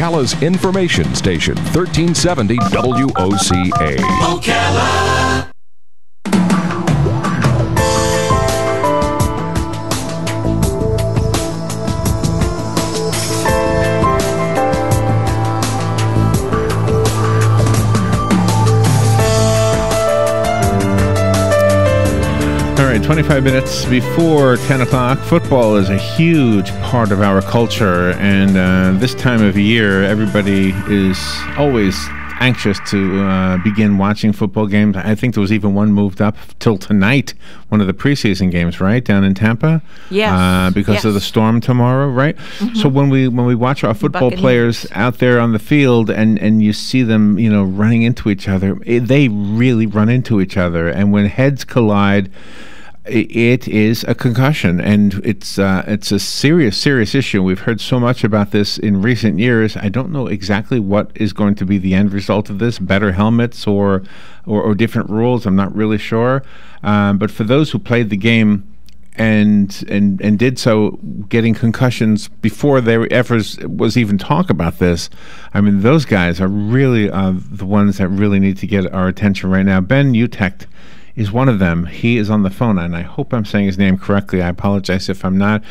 Ocala's information station, 1370 WOCA. Ocala. All right, 25 minutes before 10 o'clock. Football is a huge part of our culture, and this time of year, everybody is always anxious to begin watching football games. I think there was even one moved up till tonight, one of the preseason games, right, down in Tampa? Yes. Because of the storm tomorrow, right? Mm-hmm. So when we watch our football players out there on the field and you see them, running into each other, they really run into each other. And when heads collide, it is a concussion, and it's a serious issue. We've heard so much about this in recent years. I don't know exactly what is going to be the end result of this, better helmets or different rules. I'm not really sure. But for those who played the game and did so getting concussions before there ever was even talk about this, I mean, those guys are really the ones that really need to get our attention right now. Ben Utecht is one of them. He is on the phone, and I hope I'm saying his name correctly. I apologize if I'm not.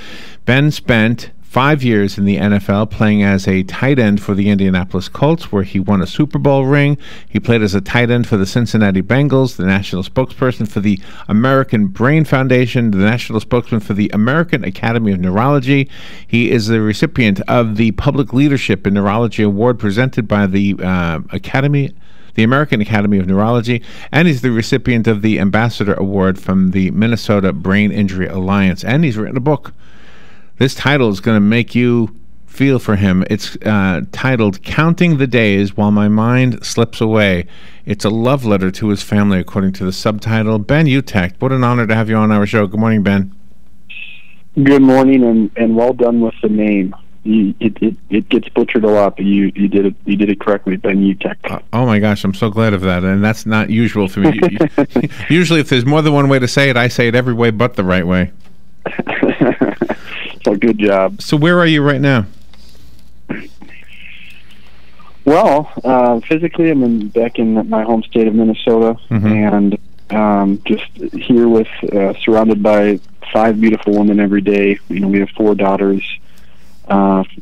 Ben spent 5 years in the NFL playing as a tight end for the Indianapolis Colts, where he won a Super Bowl ring. He played as a tight end for the Cincinnati Bengals, the national spokesperson for the American Brain Foundation, the national spokesman for the American Academy of Neurology. He is the recipient of the Public Leadership in Neurology Award presented by the American Academy of Neurology, and he's the recipient of the Ambassador Award from the Minnesota Brain Injury Alliance, and he's written a book. This title is going to make you feel for him. It's titled Counting the Days While My Mind Slips Away. It's a love letter to his family, according to the subtitle. Ben Utecht, what an honor to have you on our show. Good morning, Ben. Good morning, and well done with the name. It gets butchered a lot, but you did it correctly, Ben Utecht. Oh my gosh, I'm so glad of that, and that's not usual for me. Usually, if there's more than one way to say it, I say it every way but the right way. So good job. So where are you right now? Well, physically, I'm back in my home state of Minnesota, and just here with surrounded by 5 beautiful women every day. We have 4 daughters.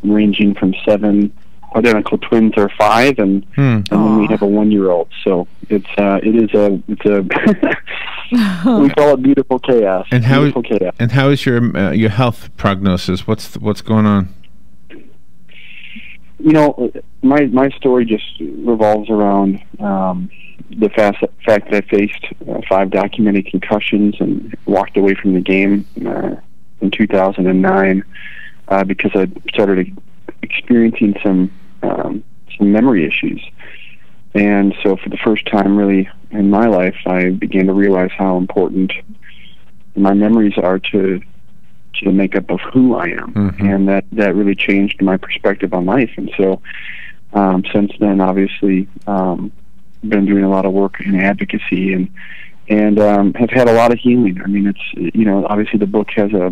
Ranging from 7, identical twins are 5, and then we have a 1-year-old. So it is a we call it beautiful chaos. And how is your health prognosis? What's going on? My story just revolves around the fact that I faced 5 documented concussions and walked away from the game in 2009. Because I started experiencing some memory issues. And so for the first time really in my life, I began to realize how important my memories are to the makeup of who I am. And that really changed my perspective on life. And so since then, obviously, been doing a lot of work in advocacy and have had a lot of healing. I mean, it's, obviously the book has a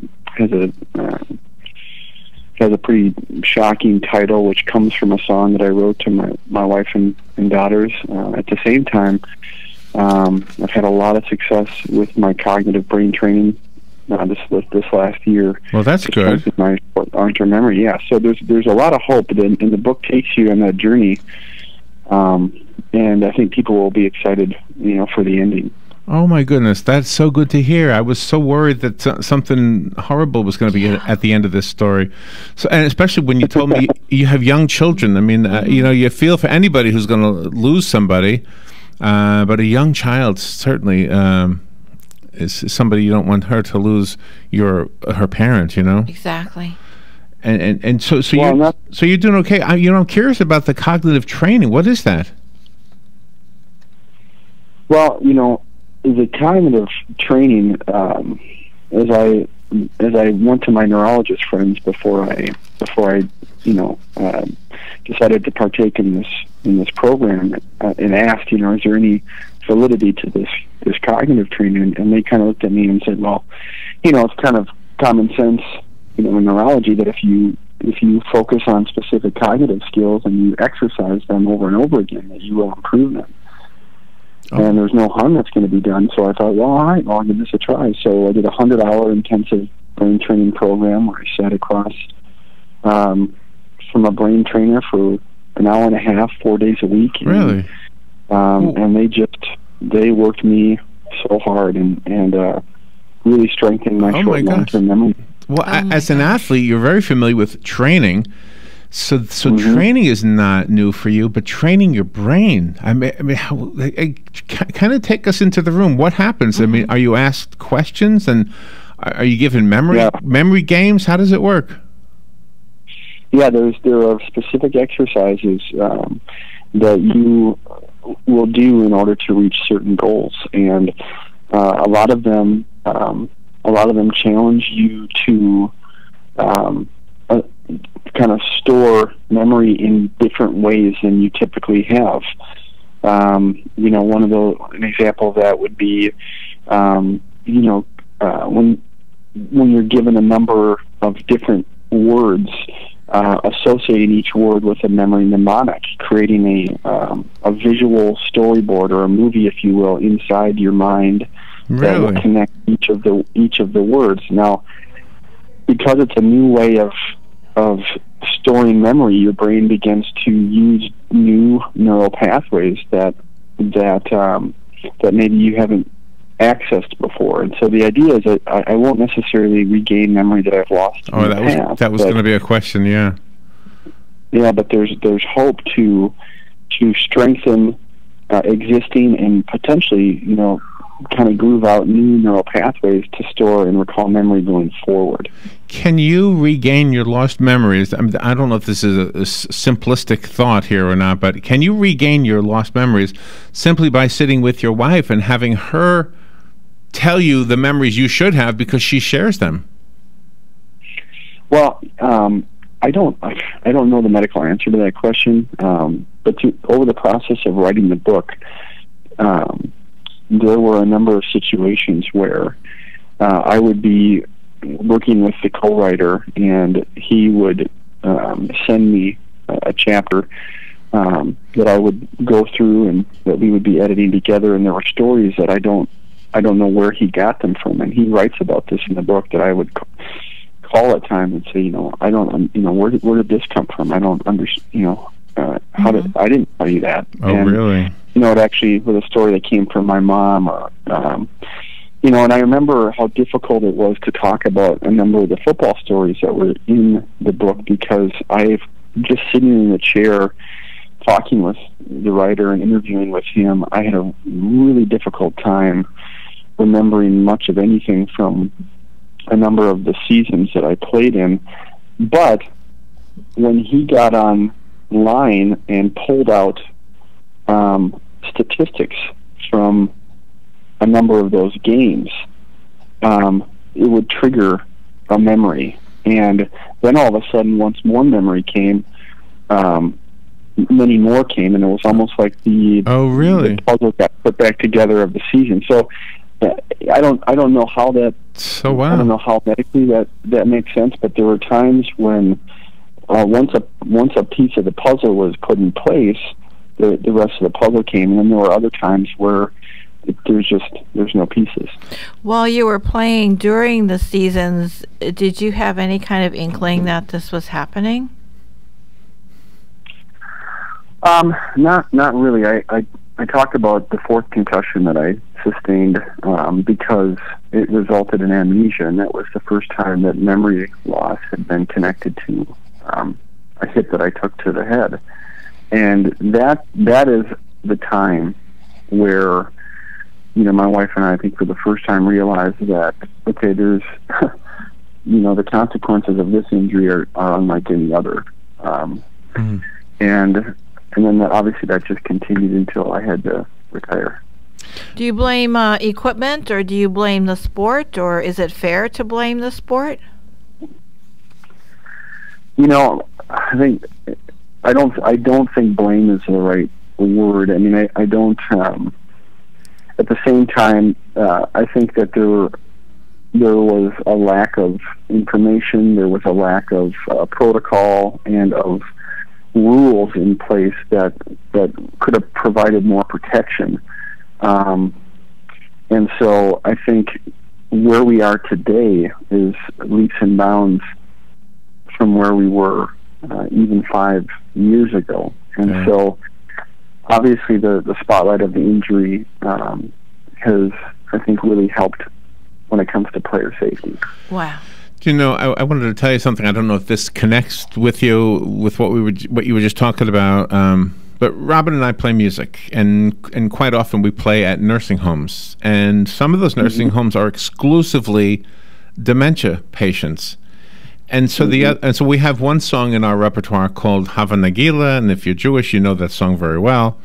pretty shocking title, which comes from a song that I wrote to my wife and daughters. At the same time, I've had a lot of success with my cognitive brain training this last year. Well, that's good. My long-term memory, yeah. So there's a lot of hope, and the book takes you on that journey, and I think people will be excited, for the ending. Oh my goodness, that's so good to hear. I was so worried that something horrible was going to be at the end of this story. So, and especially when you told me you have young children. I mean, you feel for anybody who's going to lose somebody, but a young child certainly is somebody you don't want her to lose her parent. Exactly. And so you're doing okay. I'm curious about the cognitive training. What is that? Well, the cognitive training, as I went to my neurologist friends before I decided to partake in this program, and asked, is there any validity to this cognitive training? And they kind of looked at me and said, well, it's kind of common sense, in neurology that if you if you focus on specific cognitive skills and you exercise them over and over again, that you will improve them. Oh. And there's no harm that's going to be done. So I thought, well, all right, I'll give this a try. So I did a 100-hour intensive brain training program where I sat across from a brain trainer for an hour and a half, 4 days a week. Really? And they worked me so hard and really strengthened my short and long-term memory. Well, as an athlete, you're very familiar with training. So training is not new for you, but training your brain. I mean, kind of take us into the room. What happens? I mean, are you asked questions, and are you given memory games? How does it work? Yeah, there are specific exercises that you will do in order to reach certain goals, and a lot of them challenge you to kind of store memory in different ways than you typically have. An example of that would be, when you're given a number of different words, associating each word with a memory mnemonic, creating a visual storyboard or a movie, if you will, inside your mind that will connect each of the words. Now, because it's a new way of storing memory, your brain begins to use new neural pathways that maybe you haven't accessed before. And so the idea is that I won't necessarily regain memory that I've lost in the past. That was going to be a question, yeah. Yeah, but there's hope to strengthen existing and potentially, kind of groove out new neural pathways to store and recall memory going forward. Can you regain your lost memories? I don't know if this is a simplistic thought here or not, but can you regain your lost memories simply by sitting with your wife and having her tell you the memories you should have because she shares them? Well, I don't know the medical answer to that question, but over the process of writing the book, there were a number of situations where I would be working with the co-writer, and he would send me a chapter that I would go through and that we would be editing together, and there were stories that I don't know where he got them from, and he writes about this in the book, that I would call at times and say, where did this come from? I don't understand, I didn't tell you that. Oh, really? It actually was a story that came from my mom, and I remember how difficult it was to talk about a number of the football stories that were in the book, because I've just sitting in the chair talking with the writer and interviewing with him, I had a really difficult time remembering much of anything from a number of the seasons that I played in. But when he got online and pulled out statistics from a number of those games, it would trigger a memory. And then all of a sudden, once more memory came, many more came, and it was almost like the puzzle got put back together of the season. So I don't know how that. So wow. I don't know how medically that makes sense, but there were times when once a piece of the puzzle was put in place, the rest of the puzzle came, and then there were other times where there's no pieces. While you were playing during the seasons, did you have any kind of inkling that this was happening? Not really. I talked about the fourth concussion that I sustained because it resulted in amnesia, and that was the first time that memory loss had been connected to a hit that I took to the head. And that is the time where, my wife and I think for the first time realized that, okay, there's, the consequences of this injury are unlike any other. And then obviously that just continued until I had to retire. Do you blame equipment, or do you blame the sport, or is it fair to blame the sport? I don't think blame is the right word. I mean, I don't. At the same time, I think that there there was a lack of information, there was a lack of protocol and of rules in place that could have provided more protection. And so I think where we are today is leaps and bounds from where we were even 5 years ago. And so obviously the spotlight of the injury has, I think, really helped when it comes to player safety. Wow. You know, I wanted to tell you something. I don't know if this connects with you, with what you were just talking about. But Robin and I play music, and quite often we play at nursing homes, and some of those nursing homes are exclusively dementia patients. And so so we have one song in our repertoire called Hava Nagila, and if you're Jewish, you know that song very well.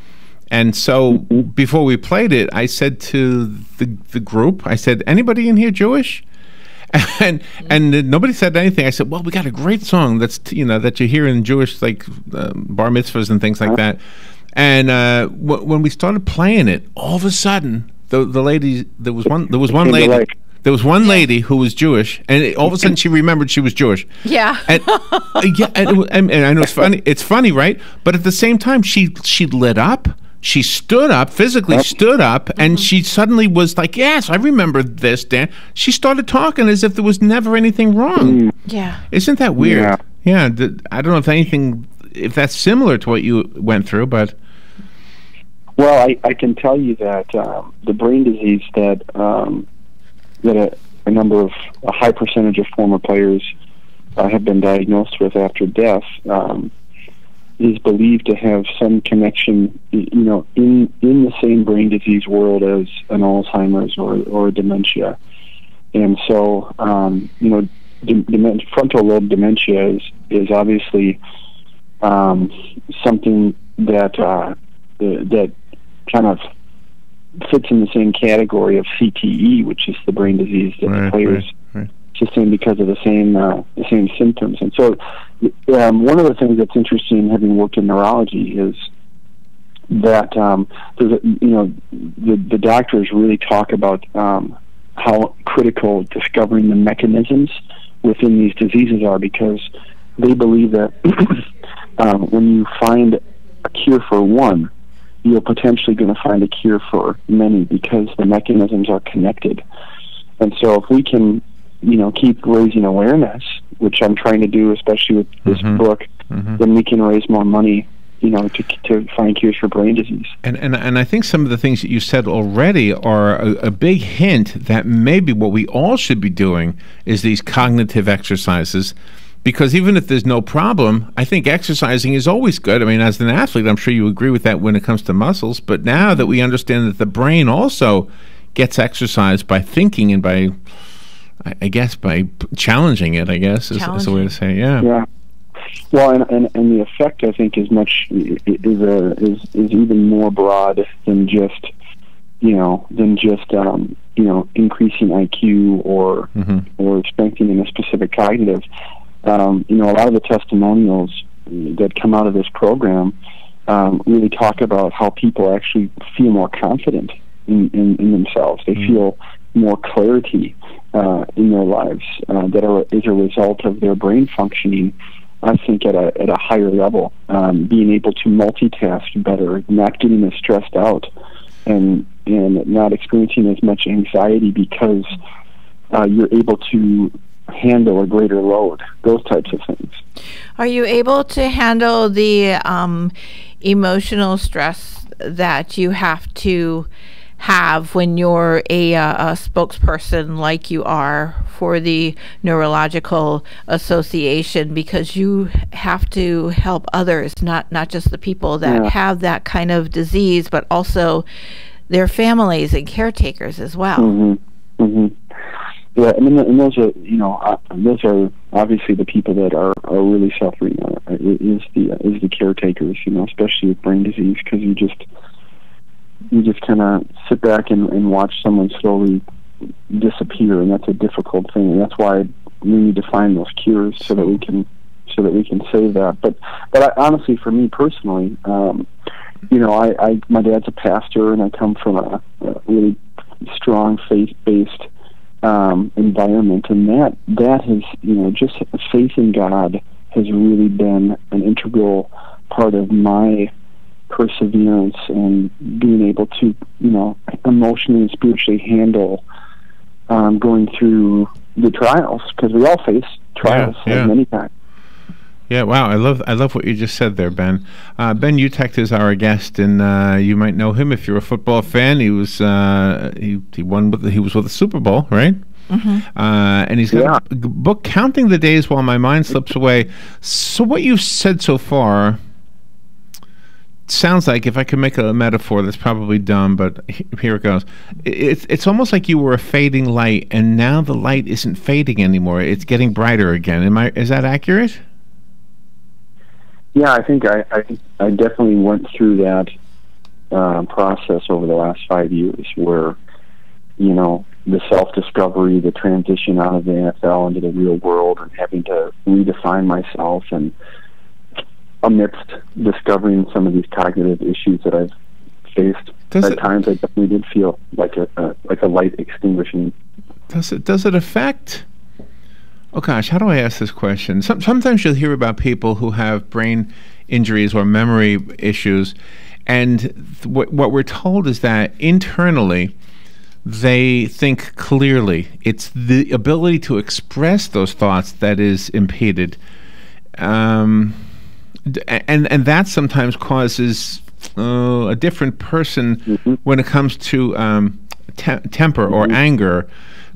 And so before we played it, I said to the group, I said, "Anybody in here Jewish?" And nobody said anything. I said, "Well, we got a great song that you hear in Jewish, like bar mitzvahs and things like that." And when we started playing it, all of a sudden, the lady there was one lady. There was one lady who was Jewish, and all of a sudden she remembered she was Jewish. Yeah. And, and I know it's funny. It's funny, right? But at the same time, she lit up. She stood up, physically stood up, and she suddenly was like, "Yes, I remember this, Dan." She started talking as if there was never anything wrong. Yeah. Isn't that weird? Yeah. I don't know if that's similar to what you went through, but... Well, I can tell you that the brain disease that a high percentage of former players have been diagnosed with after death is believed to have some connection, in the same brain disease world as an Alzheimer's or a dementia. And so, frontal lobe dementia is obviously something that kind of fits in the same category of CTE, which is the brain disease that the players sustain because of the same symptoms. And so one of the things that's interesting, having worked in neurology, is that the doctors really talk about how critical discovering the mechanisms within these diseases are, because they believe that when you find a cure for one, you're potentially going to find a cure for many, because the mechanisms are connected. And so if we can, keep raising awareness, which I'm trying to do, especially with this book, then we can raise more money, to find cures for brain disease. And I think some of the things that you said already are a big hint that maybe what we all should be doing is these cognitive exercises. Because even if there's no problem, I think exercising is always good. I mean, as an athlete, I'm sure you agree with that when it comes to muscles. But now that we understand that the brain also gets exercised by thinking and by, I guess, by challenging it, I guess, is the way to say it. Yeah. Well, and the effect, I think, is even more broad than just increasing IQ or strengthening a specific cognitive. A lot of the testimonials that come out of this program really talk about how people actually feel more confident in themselves. They feel more clarity in their lives that is a result of their brain functioning, I think, at a higher level, being able to multitask better, not getting as stressed out, and not experiencing as much anxiety because you're able to handle a greater load, those types of things. Are you able to handle the emotional stress that you have to have when you're a spokesperson like you are for the Neurological Association, because you have to help others, not just the people that have that kind of disease, but also their families and caretakers as well? Yeah, I mean, and those are obviously the people that are really suffering. Is the caretakers, especially with brain disease, because you just kind of sit back and watch someone slowly disappear, and that's a difficult thing. And that's why we need to find those cures so that we can save that. But honestly, for me personally, my dad's a pastor, and I come from a really strong faith-based environment, and that has, just faith in God has really been an integral part of my perseverance and being able to, emotionally and spiritually handle going through the trials, because we all face trials many times. Yeah, wow, I love what you just said there, Ben. Ben Utecht is our guest, and you might know him if you're a football fan. He was he was with the Super Bowl, right? Mm-hmm. And he's got a book, Counting the Days While My Mind Slips Away. So what you've said so far sounds like, if I could make a metaphor that's probably dumb, but here it goes. It's almost like you were a fading light, and now the light isn't fading anymore. It's getting brighter again. Is that accurate? Yeah, I think I definitely went through that process over the last 5 years, where, the self-discovery, the transition out of the NFL into the real world, and having to redefine myself, and amidst discovering some of these cognitive issues that I've faced, at times I definitely did feel like a light extinguishing. Does it affect? Oh gosh, how do I ask this question? Sometimes you'll hear about people who have brain injuries or memory issues, and what we're told is that internally they think clearly. It's the ability to express those thoughts that is impeded, and that sometimes causes a different person when it comes to temper or anger.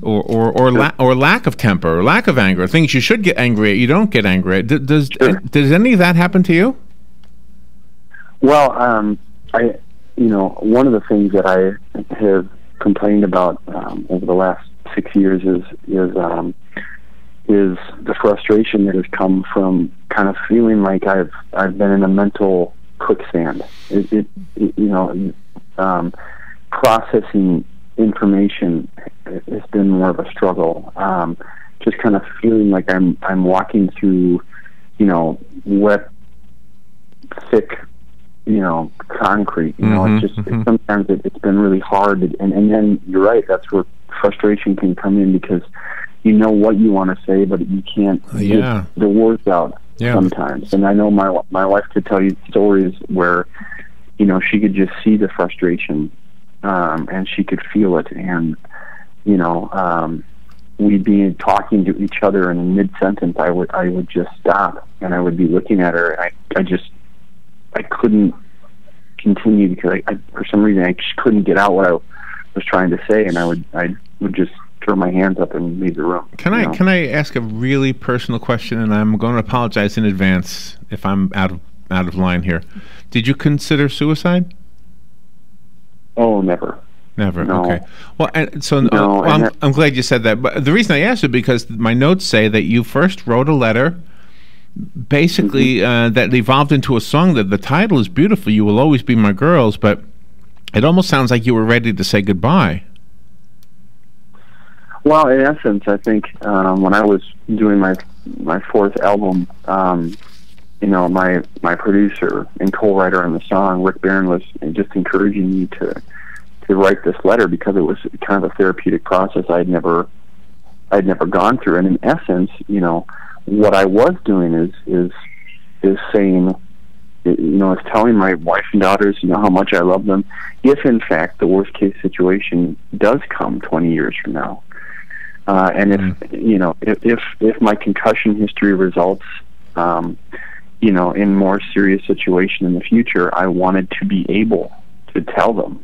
Or lack of temper, or lack of anger, things you should get angry at, you don't get angry at. Does any of that happen to you? Well, one of the things that I have complained about over the last 6 years is the frustration that has come from kind of feeling like I've been in a mental quicksand. Processing information has been more of a struggle. Just kind of feeling like I'm walking through, wet, thick, concrete. Sometimes it's been really hard, and then you're right. That's where frustration can come in, because you know what you want to say, but you can't get the words out sometimes. And I know my wife could tell you stories where, she could just see the frustration. And she could feel it, and we'd be talking to each other, and in mid-sentence I would just stop, and I would be looking at her, and I couldn't continue, because I for some reason I just couldn't get out what I was trying to say, and I would just throw my hands up and leave the room. Can I ask a really personal question, and I'm going to apologize in advance if I'm out of line here. Did you consider suicide? Oh, never. Never. No. Okay. Well, I'm glad you said that. But the reason I asked is because my notes say that you first wrote a letter, basically that evolved into a song. That the title is beautiful. You Will Always Be My Girls, but it almost sounds like you were ready to say goodbye. Well, in essence, I think when I was doing my fourth album, my producer and co-writer on the song, Rick Barron, was just encouraging me to write this letter, because it was kind of a therapeutic process I'd never gone through. And in essence, what I was doing is saying, is telling my wife and daughters, how much I love them, if in fact the worst case situation does come 20 years from now. And if my concussion history results, in more serious situation in the future, I wanted to be able to tell them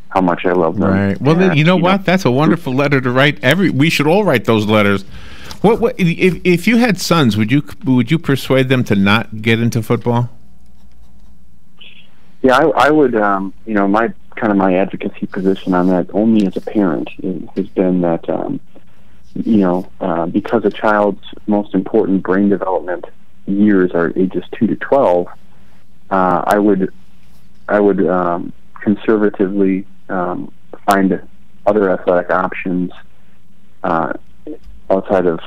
how much I love them. Right. Well, then, what? That's a wonderful letter to write. We should all write those letters. What if you had sons? Would you persuade them to not get into football? Yeah, I would. My advocacy position on that, only as a parent, has been that because a child's most important brain development years are ages 2 to 12, I would conservatively find other athletic options outside of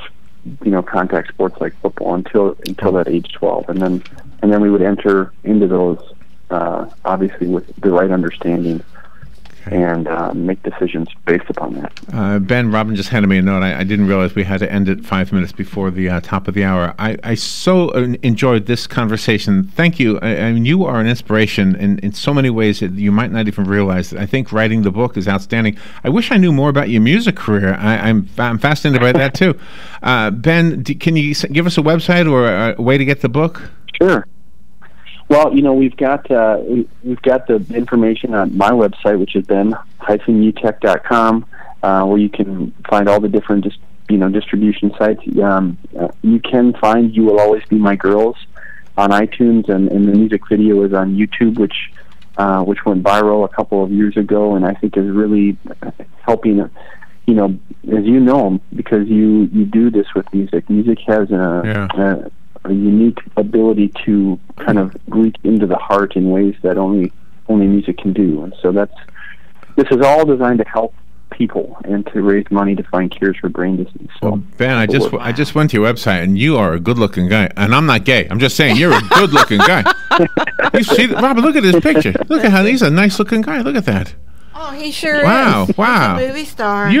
contact sports like football until that age 12, and then we would enter into those obviously with the right understanding and make decisions based upon that. Ben, Robin just handed me a note. I didn't realize we had to end it 5 minutes before the top of the hour. I so enjoyed this conversation. Thank you. I mean, you are an inspiration in so many ways that you might not even realize. I think writing the book is outstanding. I wish I knew more about your music career. I'm fascinated by that too. Ben, can you give us a website or a way to get the book? Sure. Well, we've got the information on my website, which is ben-utecht.com, where you can find all the different distribution sites. You can find "You Will Always Be My Girls" on iTunes, and the music video is on YouTube, which went viral a couple of years ago, and I think is really helping. As you know, because you do this with music. Music has a unique ability to kind of reach into the heart in ways that only music can do, and so this is all designed to help people and to raise money to find cures for brain disease. So, well, Ben, I just went to your website, and you are a good-looking guy, and I'm not gay. I'm just saying you're a good-looking guy. You see, Robert, look at this picture. Look at how he's a nice-looking guy. Look at that. Oh, he sure is. Wow. He's a movie star.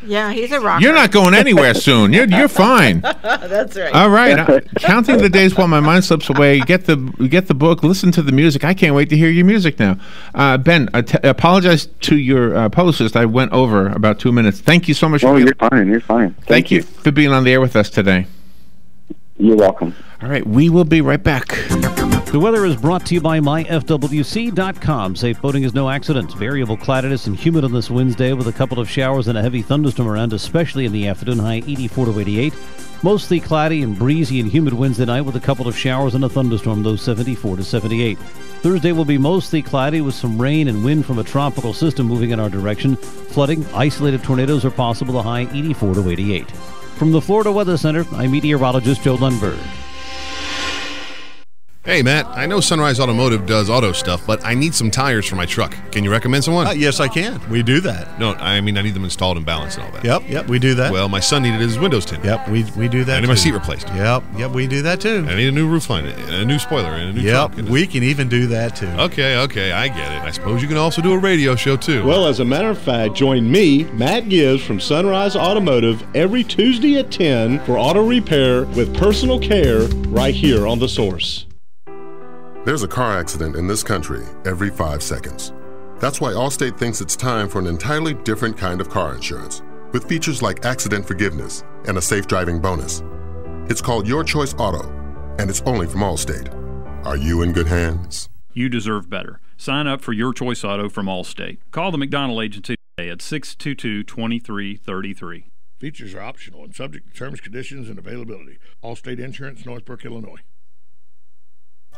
Yeah, he's a rocker. You're not going anywhere soon. You're fine. That's right. All right. Counting the days while my mind slips away. Get the book. Listen to the music. I can't wait to hear your music now. Ben, apologize to your publicist. I went over about 2 minutes. Thank you so much. Oh, you're fine. You're fine. Thank you for being on the air with us today. You're welcome. All right. We will be right back. The weather is brought to you by myfwc.com. Safe boating is no accident. Variable cloudiness and humid on this Wednesday with a couple of showers and a heavy thunderstorm around, especially in the afternoon, high 84 to 88. Mostly cloudy and breezy and humid Wednesday night with a couple of showers and a thunderstorm, though 74 to 78. Thursday will be mostly cloudy with some rain and wind from a tropical system moving in our direction. Flooding, isolated tornadoes are possible, the high 84 to 88. From the Florida Weather Center, I'm meteorologist Joe Lundberg. Hey, Matt, I know Sunrise Automotive does auto stuff, but I need some tires for my truck. Can you recommend someone? Yes, I can. We do that. No, I mean I need them installed and balanced and all that. Yep, we do that. Well, my son needed his windows tinted. Yep, we do that. I need my seat replaced. Yep, we do that too. I need a new roof line, and a new spoiler, and a new trunk. Yep, we can even do that too. Okay, I get it. I suppose you can also do a radio show too. Well, as a matter of fact, join me, Matt Gibbs from Sunrise Automotive, every Tuesday at 10 for auto repair with personal care right here on The Source. There's a car accident in this country every 5 seconds. That's why Allstate thinks it's time for an entirely different kind of car insurance, with features like accident forgiveness and a safe driving bonus. It's called Your Choice Auto, and it's only from Allstate. Are you in good hands? You deserve better. Sign up for Your Choice Auto from Allstate. Call the McDonald Agency today at 622-2333. Features are optional and subject to terms, conditions, and availability. Allstate Insurance, Northbrook, Illinois.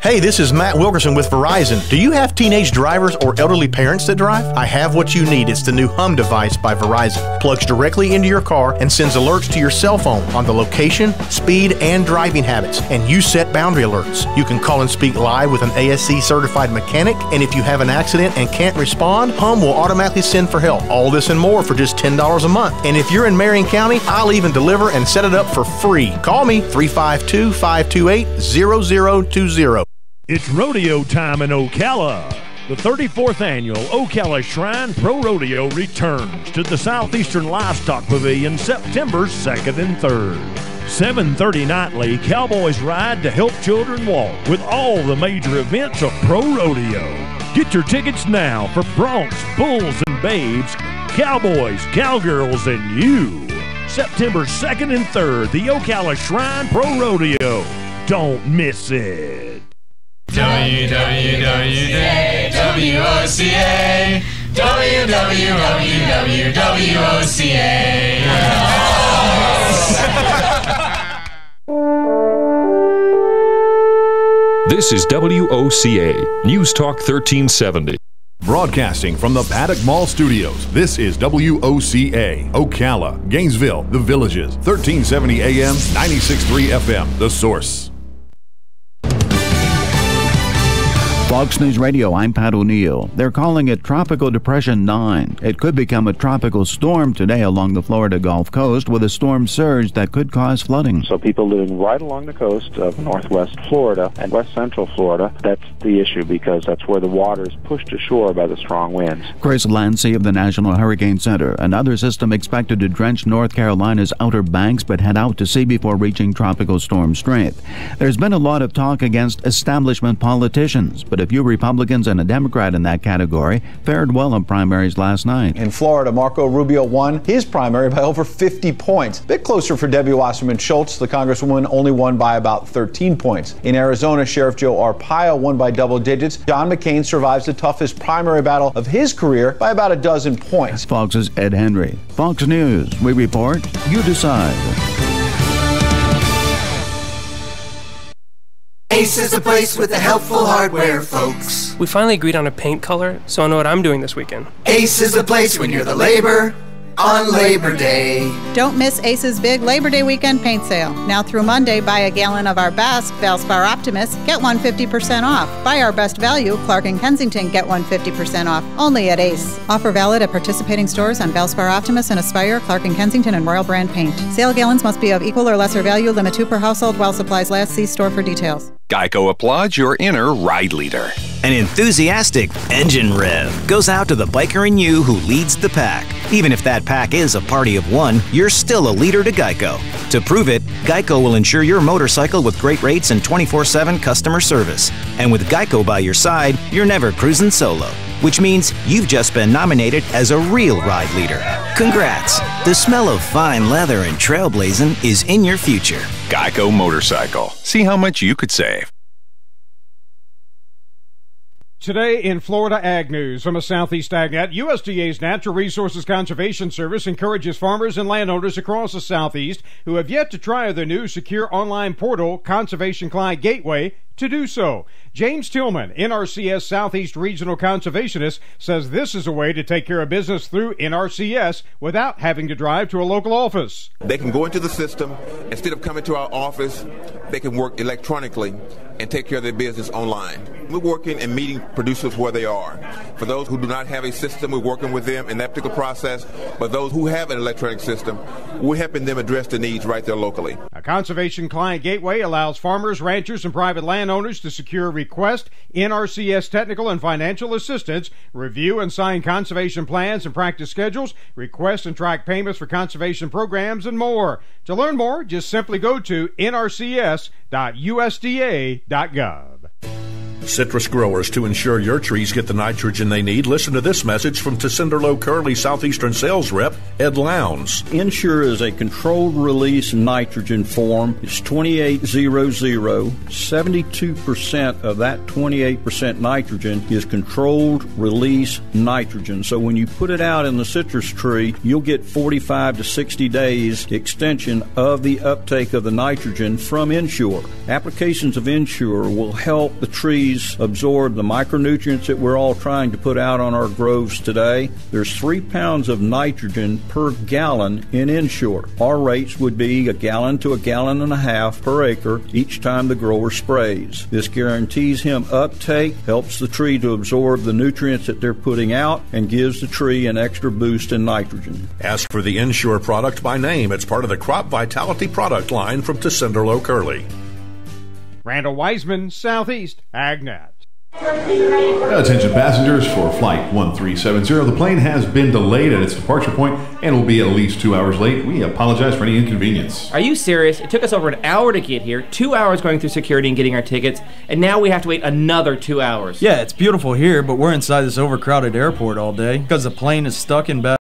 Hey, this is Matt Wilkerson with Verizon. Do you have teenage drivers or elderly parents that drive? I have what you need. It's the new Hum device by Verizon. Plugs directly into your car and sends alerts to your cell phone on the location, speed, and driving habits. And you set boundary alerts. You can call and speak live with an ASC certified mechanic. And if you have an accident and can't respond, Hum will automatically send for help. All this and more for just $10 a month. And if you're in Marion County, I'll even deliver and set it up for free. Call me 352-528-0020. It's rodeo time in Ocala. The 34th annual Ocala Shrine Pro Rodeo returns to the Southeastern Livestock Pavilion September 2nd and 3rd. 7:30 nightly, cowboys ride to help children walk with all the major events of pro rodeo. Get your tickets now for broncs, bulls, and babes, cowboys, cowgirls, and you. September 2nd and 3rd, the Ocala Shrine Pro Rodeo. Don't miss it. WWWOCA, This is WOCA, News Talk 1370. Broadcasting from the Paddock Mall Studios, this is WOCA, Ocala, Gainesville, The Villages, 1370 AM, 96.3 FM, The Source. Fox News Radio, I'm Pat O'Neill. They're calling it Tropical Depression 9. It could become a tropical storm today along the Florida Gulf Coast with a storm surge that could cause flooding. So people living right along the coast of northwest Florida and west central Florida, that's the issue because that's where the water is pushed ashore by the strong winds. Chris Lancy of the National Hurricane Center. Another system expected to drench North Carolina's Outer Banks but head out to sea before reaching tropical storm strength. There's been a lot of talk against establishment politicians, but a few Republicans and a Democrat in that category fared well in primaries last night. In Florida, Marco Rubio won his primary by over 50 points. A bit closer for Debbie Wasserman Schultz. The Congresswoman only won by about 13 points. In Arizona, Sheriff Joe Arpaio won by double digits. John McCain survives the toughest primary battle of his career by about a dozen points. Fox's Ed Henry. Fox News. We report, you decide. Ace is the place with the helpful hardware, folks. We finally agreed on a paint color, so I know what I'm doing this weekend. Ace is the place when you're the labor on Labor Day. Don't miss Ace's big Labor Day weekend paint sale. Now through Monday, buy a gallon of our best Valspar Optimus, get one 50% off. Buy our best value, Clark & Kensington, get one 50% off. Only at Ace. Offer valid at participating stores on Valspar Optimus and Aspire, Clark & Kensington, and Royal Brand paint. Sale gallons must be of equal or lesser value. Limit 2 per household while supplies last. See store for details. Geico applauds your inner ride leader. An enthusiastic engine rev goes out to the biker in you who leads the pack. Even if that pack is a party of one, you're still a leader to Geico. To prove it, Geico will insure your motorcycle with great rates and 24/7 customer service. And with Geico by your side, you're never cruising solo. Which means you've just been nominated as a real ride leader. Congrats! The smell of fine leather and trailblazing is in your future. Geico Motorcycle. See how much you could save. Today in Florida Ag News from a Southeast AgNet, USDA's Natural Resources Conservation Service encourages farmers and landowners across the Southeast who have yet to try their new secure online portal, Conservation Client Gateway, to do so. James Tillman, NRCS Southeast Regional Conservationist, says this is a way to take care of business through NRCS without having to drive to a local office. They can go into the system. Instead of coming to our office, they can work electronically and take care of their business online. We're working and meeting producers where they are. For those who do not have a system, we're working with them in that particular process. But those who have an electronic system, we're helping them address the needs right there locally. A Conservation Client Gateway allows farmers, ranchers, and private landowners to secure, request NRCS technical and financial assistance, review and sign conservation plans and practice schedules, request and track payments for conservation programs, and more. To learn more, just simply go to nrcs.usda.gov. Citrus growers, to ensure your trees get the nitrogen they need, listen to this message from Tessenderlo Curly Southeastern Sales Rep Ed Lowndes. Ensure is a controlled release nitrogen form. It's 2800. 72% of that 28% nitrogen is controlled release nitrogen. So when you put it out in the citrus tree, you'll get 45 to 60 days extension of the uptake of the nitrogen from Ensure. Applications of Ensure will help the trees absorb the micronutrients that we're all trying to put out on our groves today. There's 3 pounds of nitrogen per gallon in Ensure. Our rates would be 1 gallon to 1.5 gallons per acre each time the grower sprays. This guarantees him uptake, helps the tree to absorb the nutrients that they're putting out, and gives the tree an extra boost in nitrogen. Ask for the Ensure product by name. It's part of the Crop Vitality product line from Tessenderlo Curly. Randall Wiseman, Southeast AgNet. Attention passengers for Flight 1370. The plane has been delayed at its departure point and will be at least 2 hours late. We apologize for any inconvenience. Are you serious? It took us over an hour to get here, 2 hours going through security and getting our tickets, and now we have to wait another 2 hours. Yeah, it's beautiful here, but we're inside this overcrowded airport all day because the plane is stuck in bad